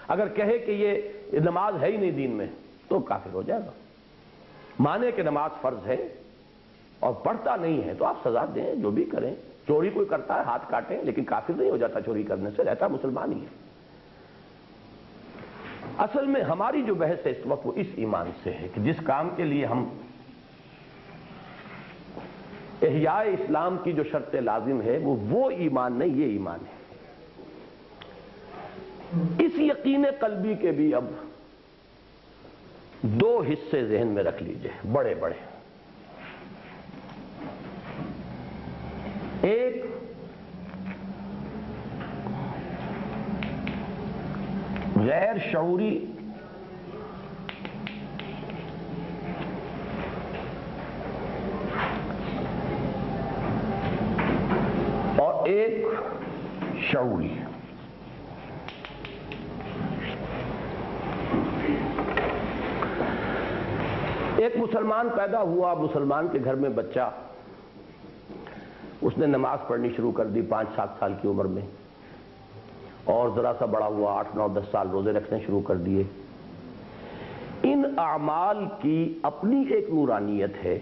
اگر کہے کہ یہ نماز ہے ہی نہیں دین میں تو کافر ہو جائے گا. مانے کہ نماز فرض ہے اور پڑھتا نہیں ہے تو آپ سزا دیں، جو بھی کریں. چوری کوئی کرتا ہے ہاتھ کاٹیں، لیکن کافر نہیں ہو جاتا چوری کرنے سے، رہتا مسلمان ہی ہے. اصل میں ہماری جو بحث ہے اس وقت وہ اس ایمان سے ہے کہ جس کام کے لیے ہم احیاء اسلام کی جو شرط لازم ہے وہ ایمان نہیں، یہ ایمان ہے. اس یقین قلبی کے بھی اب 2 حصے ذہن میں رکھ لیجئے، بڑے بڑے. ایک غیر شعوری اور ایک شعوری. ایک مسلمان پیدا ہوا، مسلمان کے گھر میں بچہ، اس نے نماز پڑھنی شروع کر دی 5-7 سال کی عمر میں، اور ذرا سا بڑا ہوا 8-9-10 سال روزے رکھنے شروع کر دیے. ان اعمال کی اپنی ایک نورانیت ہے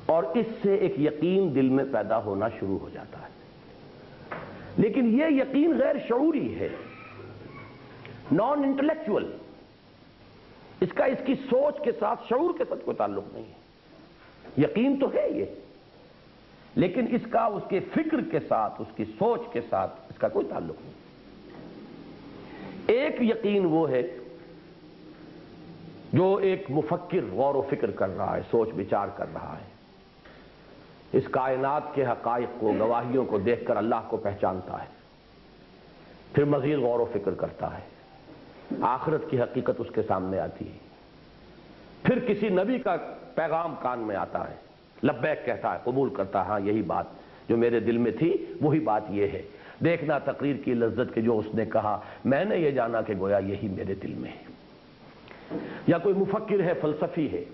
اور اس سے ایک یقین دل میں پیدا ہونا شروع ہو جاتا ہے، لیکن یہ یقین غیر شعوری ہے، نان انٹلیکچول، اس کی سوچ کے ساتھ، شعور کے ساتھ کوئی تعلق نہیں ہے۔ یقین تو ہے یہ، لیکن اس کے فکر کے ساتھ، اس کی سوچ کے ساتھ اس کا کوئی تعلق نہیں۔ ایک یقین وہ ہے جو ایک مفکر غور و فکر کر رہا ہے، سوچ بچار کر رہا ہے، اس کائنات کے حقائق کو، گواہیوں کو دیکھ کر اللہ کو پہچانتا ہے، پھر مزید غور و فکر کرتا ہے، آخرت کی حقیقت اس کے سامنے آتی ہے، پھر کسی نبی کا پیغام کان میں آتا ہے، لبیک کہتا ہے، قبول کرتا ہے، ہاں یہی بات جو میرے دل میں تھی وہی بات یہ ہے۔ دیکھنا تقریر کی لذت کے جو اس نے کہا، میں نے یہ جانا کہ گویا یہی میرے دل میں ہے۔ یا کوئی مفکر ہے، فلسفی ہے،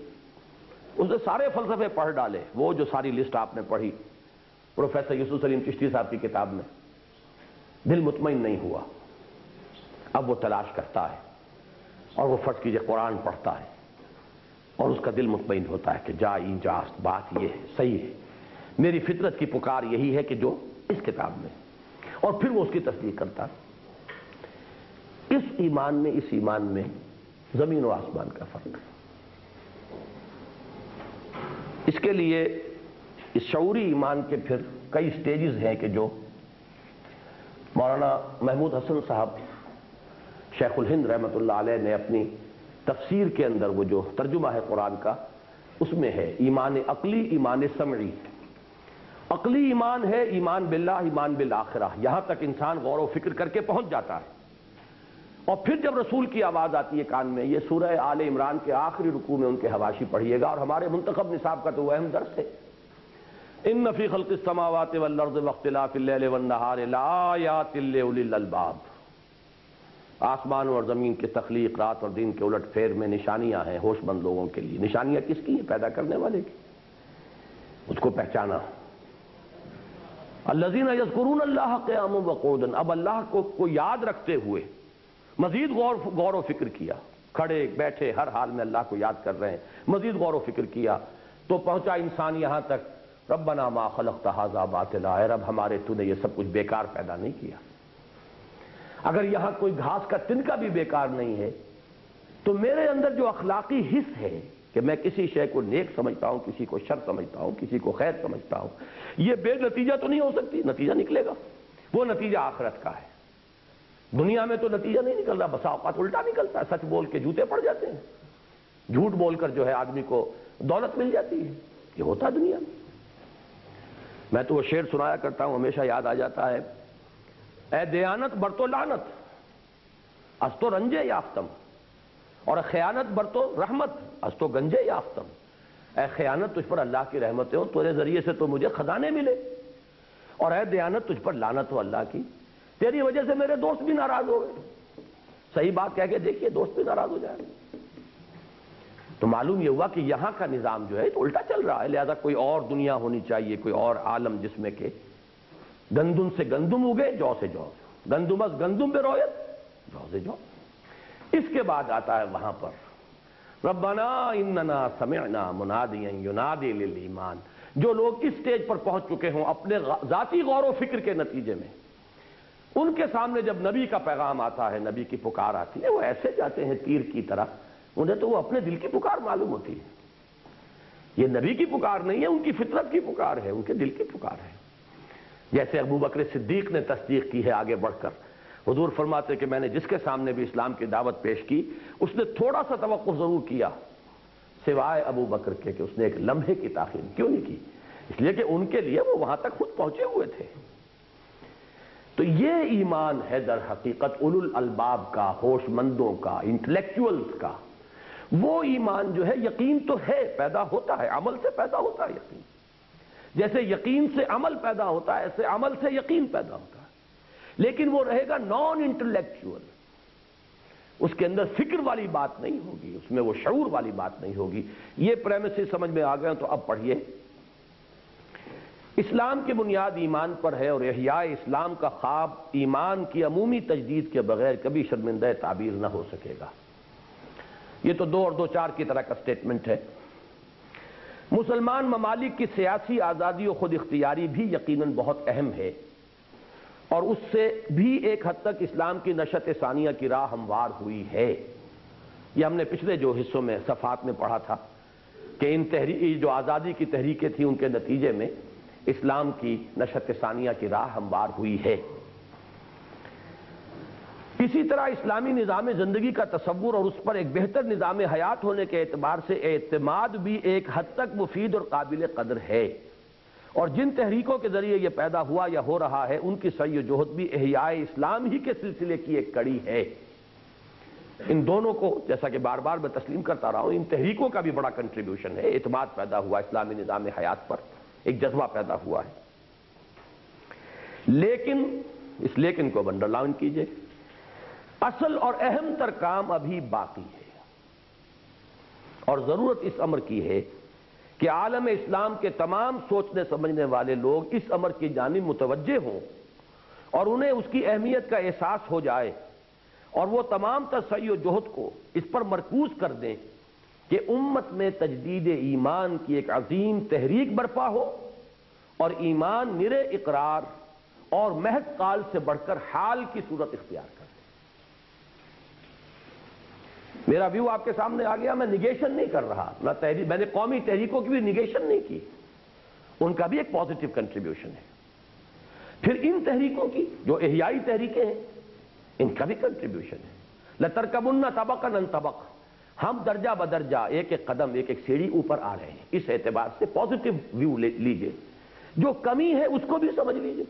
اس نے سارے فلسفے پڑھ ڈالے، وہ جو ساری لسٹ آپ نے پڑھی پروفیسر یوسف سلیم چشتی صاحب کی کتاب میں، دل مطمئن نہیں ہوا، اب وہ تلاش کرتا ہے اور وہ فرض کیجئے قرآن پڑھتا ہے اور اس کا دل مطمئن ہوتا ہے کہ جاست بات یہ ہے، صحیح ہے، میری فطرت کی پکار یہی ہے کہ جو اس کتاب میں، اور پھر وہ اس کی تصدیق کرتا ہے۔ اس ایمان میں زمین و آسمان کا فرق ہے۔ اس کے لیے اس شعوری ایمان کے پھر کئی سٹیجز ہیں کہ جو مولانا محمود حسن صاحب شیخ الہند رحمۃ اللہ علیہ نے اپنی تفسیر کے اندر، وہ جو ترجمہ ہے قرآن کا، اس میں ہے ایمان عقلی، ایمان سمعی۔ عقلی ایمان ہے ایمان باللہ، ایمان بالآخرہ، یہاں تک انسان غور و فکر کر کے پہنچ جاتا ہے، اور پھر جب رسول کی آواز آتی ہے کان میں، یہ سورہ آل عمران کے آخری رکوع میں ان کے حواشی پڑھیے گا، اور ہمارے منتخب نصاب کا تو وہ اہم درس ہے، ان فی خلق السماوات والارض واختلاف اللیل والنہار لآیات لأولی الالباب، آسمان اور زمین کی تخلیق، رات اور دن کے الٹ پھیر میں نشانیاں ہیں ہوش مند لوگوں کے لیے۔ نشانیاں کس کی ہیں؟ پیدا کرنے والے کی، اس کو پہچانا۔ الذین یذکرون اللہ قیاما وقعودا، اب اللہ کو یاد رکھتے ہوئے مزید غور و فکر کیا، کھڑے بیٹھے ہر حال میں اللہ کو یاد کر رہے ہیں، مزید غور و فکر کیا تو پہنچا انسان یہاں تک، ربنا ما خلقت ھذا باطلا، اے رب ہمارے تو نے یہ سب کچھ بیکار پیدا نہیں کیا۔ اگر یہاں کوئی گھاس کا تنکا بھی بیکار نہیں ہے تو میرے اندر جو اخلاقی حص ہے کہ میں کسی شے کو نیک سمجھتا ہوں، کسی کو شر سمجھتا ہوں، کسی کو خیر سمجھتا ہوں، یہ بے نتیجہ تو نہیں ہو سکتی، نتیجہ نکلے گا، وہ نتیجہ آخرت کا ہے۔ دنیا میں تو نتیجہ نہیں نکل رہا، بسا اوقات الٹا نکلتا ہے، سچ بول کے جوتے پڑ جاتے ہیں، جھوٹ بول کر جو ہے آدمی کو دولت مل جاتی ہے، یہ ہوتا ہے دنیا میں۔ میں تو وہ شعر سنایا کرتا ہوں، ہمیشہ یاد آ جاتا ہے، اے دیانت برتو لعنت از تو رنجے یافتم، اور خیانت برتو رحمت از تو گنجے یافتم، اے خیانت تجھ پر اللہ کی رحمتیں ہو، تیرے ذریعے سے تو مجھے خزانے ملے، اور اے دیانت تجھ پر لعنت ہو اللہ کی، تیری وجہ سے میرے دوست بھی ناراض ہو گئے۔ صحیح بات کہہ کے دیکھیے، دوست بھی ناراض ہو جائے۔ تو معلوم یہ ہوا کہ یہاں کا نظام جو ہے تو الٹا چل رہا ہے، لہذا کوئی اور دنیا ہونی چاہیے، کوئی اور عالم جس میں کہ گندم سے گندم اگے، جو سے جو، گندم از گندم بے رویت، جو سے جو۔ اس کے بعد آتا ہے وہاں پر ربنا اننا سمعنا منادیا ینادی للایمان۔ جو لوگ اس سٹیج پر پہنچ چکے ہوں اپنے ذاتی غور و فکر کے نتیجے میں، ان کے سامنے جب نبی کا پیغام آتا ہے، نبی کی پکار آتی ہے، وہ ایسے جاتے ہیں تیر کی طرح، انہیں تو وہ اپنے دل کی پکار معلوم ہوتی ہے، یہ نبی کی پکار نہیں ہے، ان کی فطرت کی پکار ہے، ان کے دل کی پکار ہے۔ جیسے ابو بکر صدیق نے تصدیق کی ہے آگے بڑھ کر، حضور فرماتے کہ میں نے جس کے سامنے بھی اسلام کی دعوت پیش کی، اس نے تھوڑا سا توقف ضرور کیا، سوائے ابو بکر کے کہ اس نے ایک لمحے کی تاخیر کیوں نہیں کی، اس لیے کہ ان کے لیے وہ وہاں تک خود پہنچے ہوئے تھے۔ تو یہ ایمان ہے در حقیقت اولو الالباب کا، ہوش مندوں کا، انٹلیکچوئلز کا۔ وہ ایمان جو ہے، یقین تو ہے، پیدا ہوتا ہے، عمل سے پیدا ہوتا ہے یقین، جیسے یقین سے عمل پیدا ہوتا ہے ایسے عمل سے یقین پیدا ہوتا ہے، لیکن وہ رہے گا نان انٹلیکچوئل، اس کے اندر فکر والی بات نہیں ہوگی، اس میں وہ شعور والی بات نہیں ہوگی۔ یہ پریمیسز سمجھ میں آ گئے تو اب پڑھیے، اسلام کی بنیاد ایمان پر ہے، اور احیاء اسلام کا خواب ایمان کی عمومی تجدید کے بغیر کبھی شرمندہ تعبیر نہ ہو سکے گا۔ یہ تو 2 اور 2 4 کی طرح کا سٹیٹمنٹ ہے۔ مسلمان ممالک کی سیاسی آزادی و خود اختیاری بھی یقیناً بہت اہم ہے، اور اس سے بھی ایک حد تک اسلام کی نشأت ثانیہ کی راہ ہموار ہوئی ہے۔ یہ ہم نے پچھلے جو حصوں میں صفحات میں پڑھا تھا کہ ان جو آزادی کی تحریکیں تھیں ان کے نتیجے میں اسلام کی نشأت ثانیہ کی راہ ہموار ہوئی ہے۔ اسی طرح اسلامی نظام زندگی کا تصور اور اس پر ایک بہتر نظام حیات ہونے کے اعتبار سے اعتماد بھی ایک حد تک مفید اور قابل قدر ہے، اور جن تحریکوں کے ذریعے یہ پیدا ہوا یا ہو رہا ہے ان کی سعی و جہد بھی احیاء اسلام ہی کے سلسلے کی ایک کڑی ہے۔ ان دونوں کو جیسا کہ بار بار میں تسلیم کرتا رہا ہوں، ان تحریکوں کا بھی بڑا کنٹریبیوشن ہے۔ اعتماد پیدا ہوا اسلامی نظام حیات پر، ایک جذبہ پیدا ہوا ہے، لیکن اس لیکن کو انڈر لائن کیجئے، اصل اور اہم تر کام ابھی باقی ہے، اور ضرورت اس امر کی ہے کہ عالم اسلام کے تمام سوچنے سمجھنے والے لوگ اس امر کی جانب متوجہ ہوں اور انہیں اس کی اہمیت کا احساس ہو جائے، اور وہ تمام تر سعی و جہد کو اس پر مرکوز کر دیں کہ امت میں تجدید ایمان کی ایک عظیم تحریک برپا ہو، اور ایمان نرے اقرار اور محض قال سے بڑھ کر حال کی صورت اختیار کرے۔ میرا ویو آپ کے سامنے آ گیا، میں نیگیشن نہیں کر رہا، میں نے قومی تحریکوں کی بھی نیگیشن نہیں کی، ان کا بھی ایک پازیٹیو کنٹریبیوشن ہے۔ پھر ان تحریکوں کی جو احیائی تحریکیں ہیں ان کا بھی کنٹریبیوشن ہے۔ لَتَرْكَبُنَّ طَبَقًا عَنْ طَبَقٍ، ہم درجہ بدرجہ ایک ایک قدم ایک ایک سیڑھی اوپر آ رہے ہیں۔ اس اعتبار سے پازیٹیو ویو لیجئے، جو کمی ہے اس کو بھی سمجھ لیجئے۔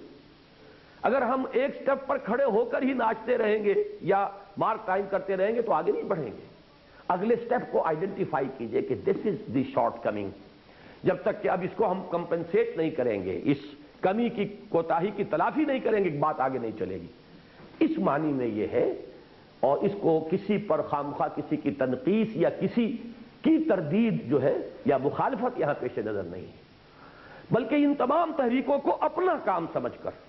اگر ہم ایک سٹیپ پر کھڑے ہو کر ہی ناچتے رہیں گے یا مارک ٹائم کرتے رہیں گے تو آگے نہیں بڑھیں گے۔ اگلے سٹیپ کو آئیڈینٹیفائی کیجئے کہ دس از دی شارٹ کمنگ، جب تک کہ اب اس کو ہم کمپنسیٹ نہیں کریں گے، اس کمی کی کوتاہی کی تلافی نہیں کریں گے، بات آگے نہیں چلے گی۔ اس معنی میں یہ ہے، اور اس کو کسی پر خامخواہ کسی کی تنقیص یا کسی کی تردید جو ہے یا مخالفت یہاں پیش نظر نہیں ہے، بلکہ ان تمام تحریکوں کو اپنا کام سمجھ کر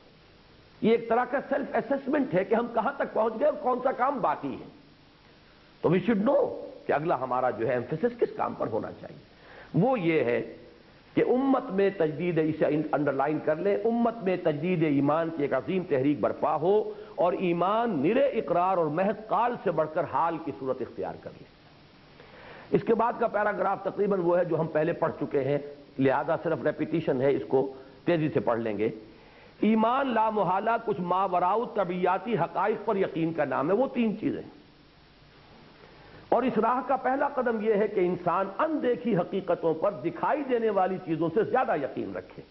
یہ ایک طرح کا سیلف اسیسمنٹ ہے کہ ہم کہاں تک پہنچ گئے اور کون سا کام باقی ہے۔ تو وی شوڈ نو کہ اگلا ہمارا جو ہے ایمفیسس کس کام پر ہونا چاہیے۔ وہ یہ ہے کہ امت میں تجدید، اسے انڈر لائن کر لیں، امت میں تجدید ایمان کی ایک عظیم تحریک برپا ہو اور ایمان نرے اقرار اور محض قال سے بڑھ کر حال کی صورت اختیار کر لے۔ اس کے بعد کا پیراگراف تقریباً وہ ہے جو ہم پہلے پڑھ چکے ہیں، لہذا صرف ریپیٹیشن ہے، اس کو تیزی سے پڑھ لیں گے۔ ایمان لا محالہ کچھ ماوراء طبیعیاتی حقائق پر یقین کا نام ہے، وہ 3 چیزیں، اور اس راہ کا پہلا قدم یہ ہے کہ انسان اندیکھی حقیقتوں پر دکھائی دینے والی چیزوں سے زیادہ یقین رکھے،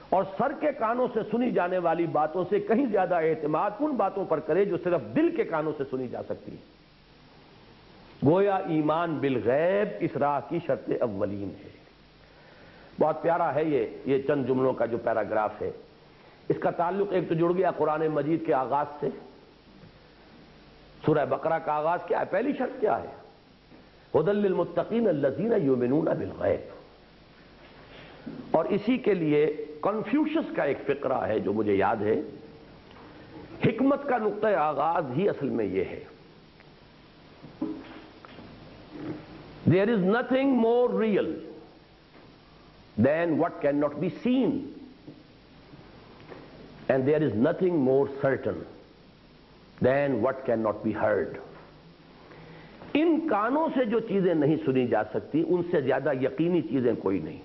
اور سر کے کانوں سے سنی جانے والی باتوں سے کہیں زیادہ اعتماد ان باتوں پر کرے جو صرف دل کے کانوں سے سنی جا سکتی ہے۔ گویا ایمان بالغیب اس راہ کی شرط اولین ہے۔ بہت پیارا ہے یہ چند جملوں کا جو پیراگراف ہے، اس کا تعلق ایک تو جڑ گیا قرآن مجید کے آغاز سے۔ سورہ بقرہ کا آغاز کیا ہے؟ پہلی شرط کیا ہے؟ ھدی للمتقین الذین یؤمنون بالغیب، اور اسی کے لیے کنفیوشس کا ایک فقرہ ہے جو مجھے یاد ہے، حکمت کا نقطہ آغاز ہی اصل میں یہ ہے، there is nothing more real than what cannot be seen, and there is nothing more certain than what cannot be heard. ان کانوں سے جو چیزیں نہیں سنی جا سکتی ان سے زیادہ یقینی چیزیں کوئی نہیں،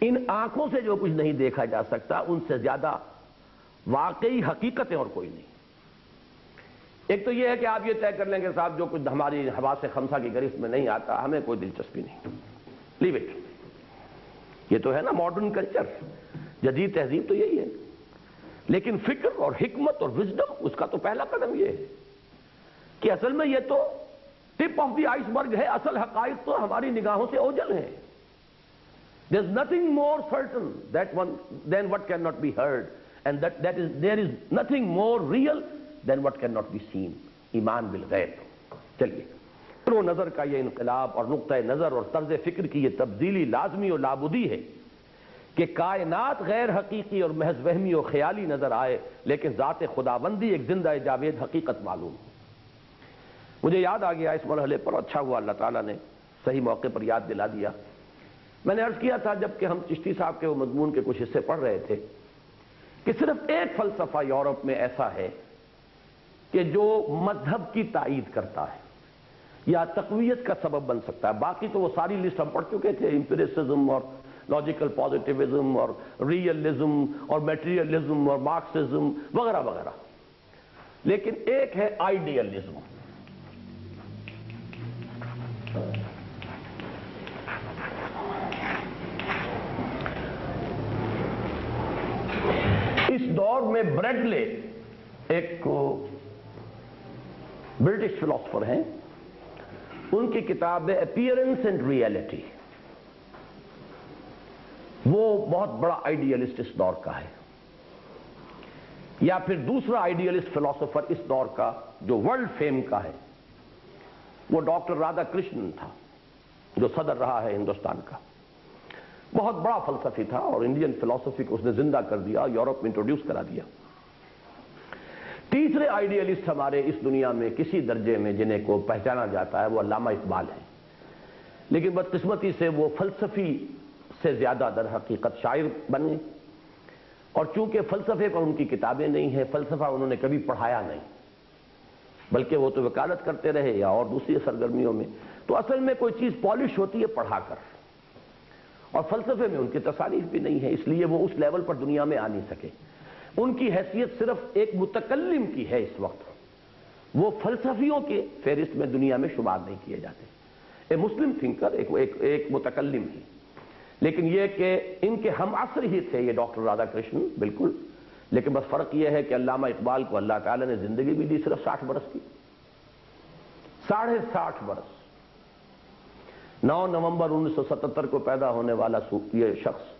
ان آنکھوں سے جو کچھ نہیں دیکھا جا سکتا ان سے زیادہ واقعی حقیقتیں اور کوئی نہیں۔ ایک تو یہ ہے کہ آپ یہ طے کر لیں کہ صاحب جو کچھ ہماری حواس خمسہ کی گرفت میں نہیں آتا ہمیں کوئی دلچسپی نہیں، لیو اٹ۔ یہ تو ہے نا ماڈرن کلچر، جدید تہذیب تو یہی ہے، لیکن فکر اور حکمت اور وزڈم اس کا تو پہلا قدم یہ ہے کہ اصل میں یہ تو ٹپ آف دی آئس برگ ہے، اصل حقائق تو ہماری نگاہوں سے اوجھل ہیں۔ There is nothing more certain than what cannot be heard, and there is nothing more real than what cannot be seen. ایمان بالغیب۔ چلیے و نظر کا یہ انقلاب اور نقطہ نظر اور طرز فکر کی یہ تبدیلی لازمی و لابدی ہے کہ کائنات غیر حقیقی اور محض وہمی و خیالی نظر آئے، لیکن ذات خداوندی ایک زندہ جاوید حقیقت معلوم ہو۔ مجھے یاد آ گیا اس مرحلے پر، اچھا ہوا اللہ تعالیٰ نے صحیح موقع پر یاد دلا دیا۔ میں نے عرض کیا تھا جب کہ ہم چشتی صاحب کے وہ مضمون کے کچھ حصے پڑھ رہے تھے کہ صرف ایک فلسفہ یورپ میں ایسا ہے کہ جو مذہب کی تائید کرتا ہے یا تقویت کا سبب بن سکتا ہے، باقی تو وہ ساری لسٹ ہم پڑھ چکے تھے، امپیریسزم اور لاجیکل پازیٹیوزم اور ریئلزم اور میٹیریلزم اور مارکسزم وغیرہ وغیرہ، لیکن ایک ہے آئیڈیلزم۔ اس دور میں بریڈلے ایک برٹش فلاسفر ہیں، ان کی کتاب ہے اپیئرنس اینڈ ریئلٹی، وہ بہت بڑا آئیڈیلسٹ اس دور کا ہے۔ یا پھر دوسرا آئیڈیلسٹ فلاسفر اس دور کا جو ورلڈ فیم کا ہے وہ ڈاکٹر رادھا کرشنن تھا، جو صدر رہا ہے ہندوستان کا۔ بہت بڑا فلسفی تھا اور انڈین فلسفی کو اس نے زندہ کر دیا، یورپ میں انٹروڈیوس کرا دیا۔ تیسرے آئیڈیلسٹ ہمارے اس دنیا میں کسی درجے میں جنہیں کو پہچانا جاتا ہے وہ علامہ اقبال ہے، لیکن بدقسمتی سے وہ فلسفی سے زیادہ در حقیقت شاعر بنے، اور چونکہ فلسفے پر ان کی کتابیں نہیں ہیں، فلسفہ انہوں نے کبھی پڑھایا نہیں، بلکہ وہ تو وکالت کرتے رہے یا اور دوسری سرگرمیوں میں۔ تو اصل میں کوئی چیز پالش ہوتی ہے پڑھا کر، اور فلسفے میں ان کی تصانیف بھی نہیں ہے، اس لیے وہ اس لیول پر دنیا میں آ نہیں سکے۔ ان کی حیثیت صرف ایک متکلم کی ہے اس وقت، وہ فلسفیوں کے فہرست میں دنیا میں شمار نہیں کیے جاتے۔ اے مسلم تھنکر ایک متکلم ہی، لیکن یہ کہ ان کے ہم عصر ہی تھے یہ ڈاکٹر رادھا کرشنن بالکل، لیکن بس فرق یہ ہے کہ علامہ اقبال کو اللہ تعالیٰ نے زندگی بھی دی صرف 60 برس کی، 60.5 برس۔ 9 نومبر 1977 کو پیدا ہونے والا یہ شخص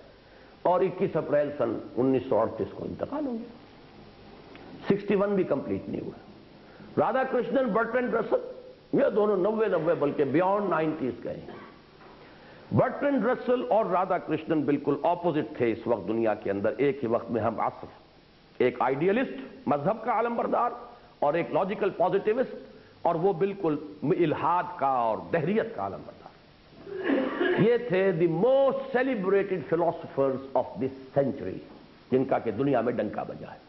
اور 21 اپریل سن 1938 کو انتقال ہو گیا، 61 بھی کمپلیٹ نہیں ہوا۔ رادھا کرشنن، برٹرینڈ رسل، یہ دونوں 90 بلکہ بیانڈ 90s گئے۔ برٹرینڈ رسل اور رادھا کرشنن بالکل اپوزٹ تھے اس وقت دنیا کے اندر، ایک ہی وقت میں ہم عصر، ایک آئیڈیلسٹ مذہب کا علم بردار اور ایک لاجیکل پازیٹیوسٹ، اور وہ بالکل الحاد کا اور دہریت کا علم بردار۔ یہ تھے the most celebrated philosophers of this century, جن کا کہ دنیا میں ڈنکا بجا ہے۔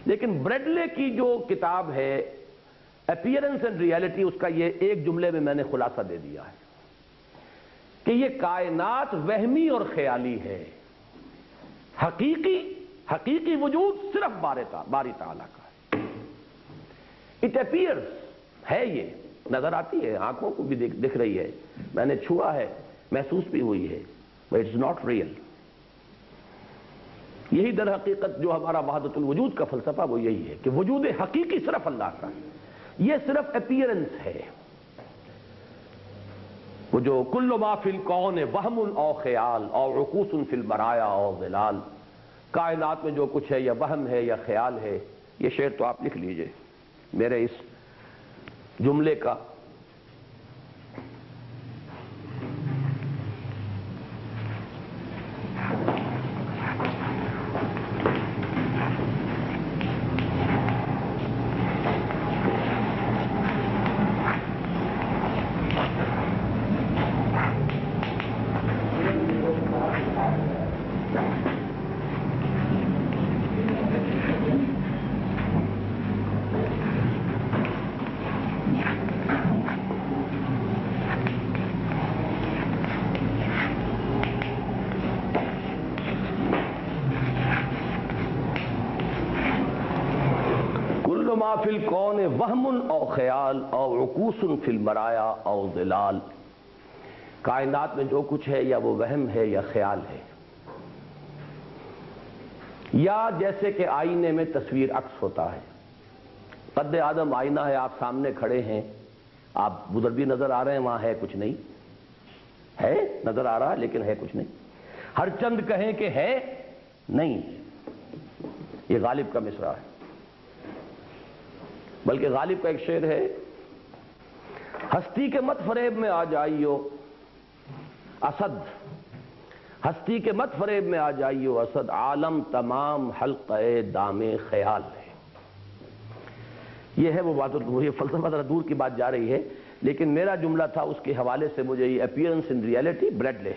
لیکن بریڈلے کی جو کتاب ہے اپیئرنس اینڈ ریئلٹی، اس کا یہ ایک جملے میں میں نے خلاصہ دے دیا ہے کہ یہ کائنات وہمی اور خیالی ہے، حقیقی وجود صرف باری تعالیٰ کا ہے۔ اٹ اپیئرس ہے، یہ نظر آتی ہے، آنکھوں کو بھی دکھ رہی ہے، میں نے چھوا ہے، محسوس بھی ہوئی ہے، but it's not real۔ یہی در حقیقت جو ہمارا وحدت الوجود کا فلسفہ وہ یہی ہے کہ وجود حقیقی صرف اللہ کا ہے، یہ صرف اپیئرنس ہے۔ وہ جو کل ما فی الکون وہم او خیال او عکوس فی البرایا او ظلال، کائنات میں جو کچھ ہے یا وہم ہے یا خیال ہے۔ یہ شعر تو آپ لکھ لیجئے میرے اس جملے کا۔ ما فی الکون وہم او خیال او عکوس فی البرایا او ظلال، کائنات میں جو کچھ ہے یا وہ وہم ہے یا خیال ہے، یا جیسے کہ آئینے میں تصویر عکس ہوتا ہے۔ قد آدم آئینہ ہے، آپ سامنے کھڑے ہیں، آپ ادھر بھی نظر آ رہے ہیں، وہاں ہے کچھ نہیں، ہے نظر آ رہا ہے لیکن ہے کچھ نہیں۔ ہر چند کہیں کہ ہے نہیں، یہ غالب کا مصرع ہے، بلکہ غالب کا ایک شعر ہے، ہستی کے مت فریب میں آ جائیو اسد، ہستی کے مت فریب میں آ جائیو اسد، عالم تمام حلقہ دام خیال ہے۔ یہ ہے وہ بات، یہ فلسفہ ذرا دور کی بات جا رہی ہے، لیکن میرا جملہ تھا اس کے حوالے سے، مجھے یہ اپیئرنس ان ریئلٹی بریڈلے